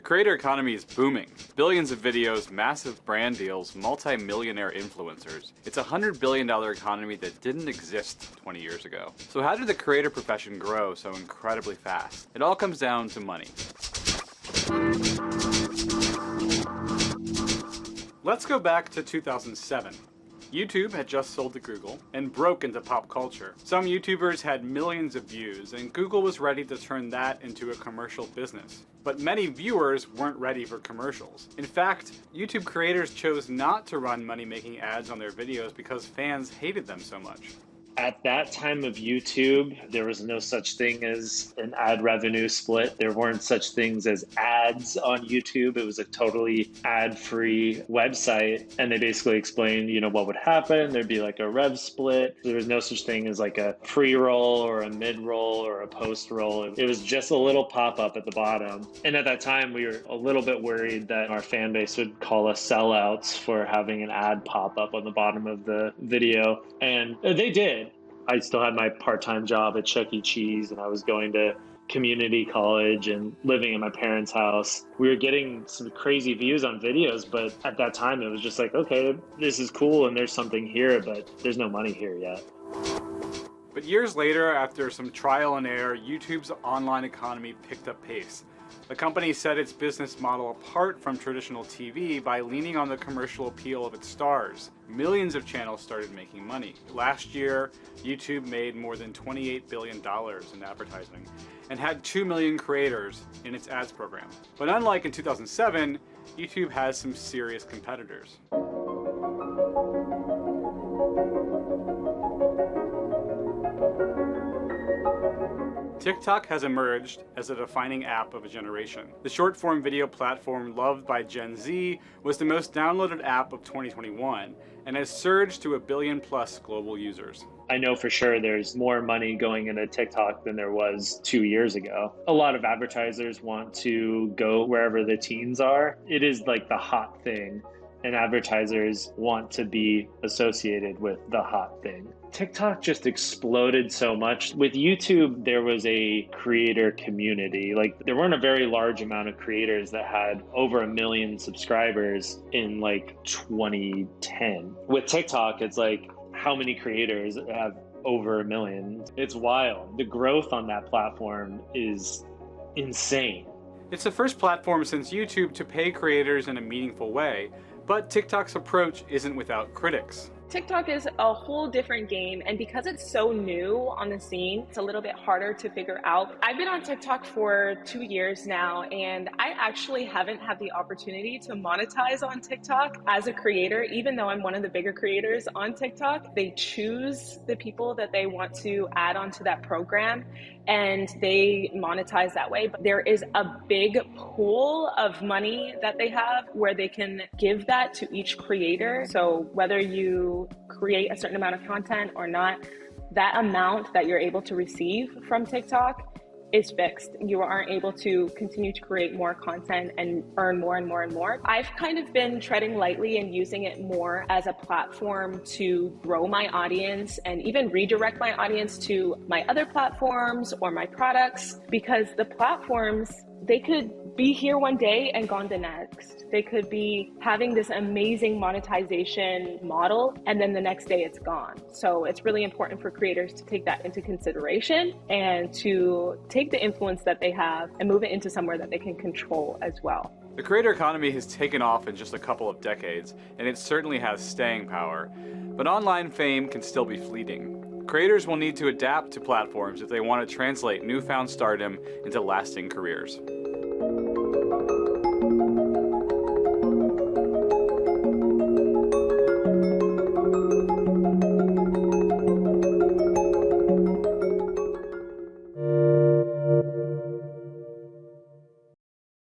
creator economy is booming. Billions of videos, massive brand deals, multi-millionaire influencers. It's a $100 billion economy that didn't exist 20 years ago. So how did the creator profession grow so incredibly fast? It all comes down to money. Let's go back to 2007. YouTube had just sold to Google and broke into pop culture. Some YouTubers had millions of views, and Google was ready to turn that into a commercial business. But many viewers weren't ready for commercials. In fact, YouTube creators chose not to run money-making ads on their videos because fans hated them so much. At that time of YouTube, there was no such thing as an ad revenue split. There weren't such things as ads on YouTube. It was a totally ad-free website. And they basically explained, what would happen. There'd be like a rev split. There was no such thing as like a pre-roll or a mid-roll or a post-roll. It was just a little pop-up at the bottom. And at that time, we were a little bit worried that our fan base would call us sellouts for having an ad pop up on the bottom of the video. And they did. I still had my part-time job at Chuck E. Cheese, and I was going to community college and living in my parents' house. We were getting some crazy views on videos, but at that time it was just like, okay, this is cool and there's something here, but there's no money here yet. But years later, after some trial and error, YouTube's online economy picked up pace. The company set its business model apart from traditional TV by leaning on the commercial appeal of its stars. Millions of channels started making money. Last year, YouTube made more than $28 billion in advertising and had 2 million creators in its ads program. But unlike in 2007, YouTube has some serious competitors. TikTok has emerged as a defining app of a generation. The short-form video platform loved by Gen Z was the most downloaded app of 2021 and has surged to 1 billion plus global users. I know for sure there's more money going into TikTok than there was 2 years ago. A lot of advertisers want to go wherever the teens are. It is like the hot thing, and advertisers want to be associated with the hot thing. TikTok just exploded so much. With YouTube, there was a creator community. Like, there weren't a very large amount of creators that had over 1 million subscribers in like 2010. With TikTok, it's like, how many creators have over 1 million? It's wild. The growth on that platform is insane. It's the first platform since YouTube to pay creators in a meaningful way, but TikTok's approach isn't without critics. TikTok is a whole different game, and because it's so new on the scene, it's a little bit harder to figure out. I've been on TikTok for 2 years now, and I actually haven't had the opportunity to monetize on TikTok as a creator, even though I'm one of the bigger creators on TikTok. They choose the people that they want to add onto that program, and they monetize that way. But there is a big pool of money that they have where they can give that to each creator. So whether you create a certain amount of content or not, that amount that you're able to receive from TikTok is fixed. You aren't able to continue to create more content and earn more and more and more. I've kind of been treading lightly and using it more as a platform to grow my audience and even redirect my audience to my other platforms or my products, because the platforms, they could be here one day and gone the next. They could be having this amazing monetization model, and then the next day it's gone. So it's really important for creators to take that into consideration and to take the influence that they have and move it into somewhere that they can control as well. The creator economy has taken off in just a couple of decades, and it certainly has staying power. But online fame can still be fleeting. Creators will need to adapt to platforms if they want to translate newfound stardom into lasting careers.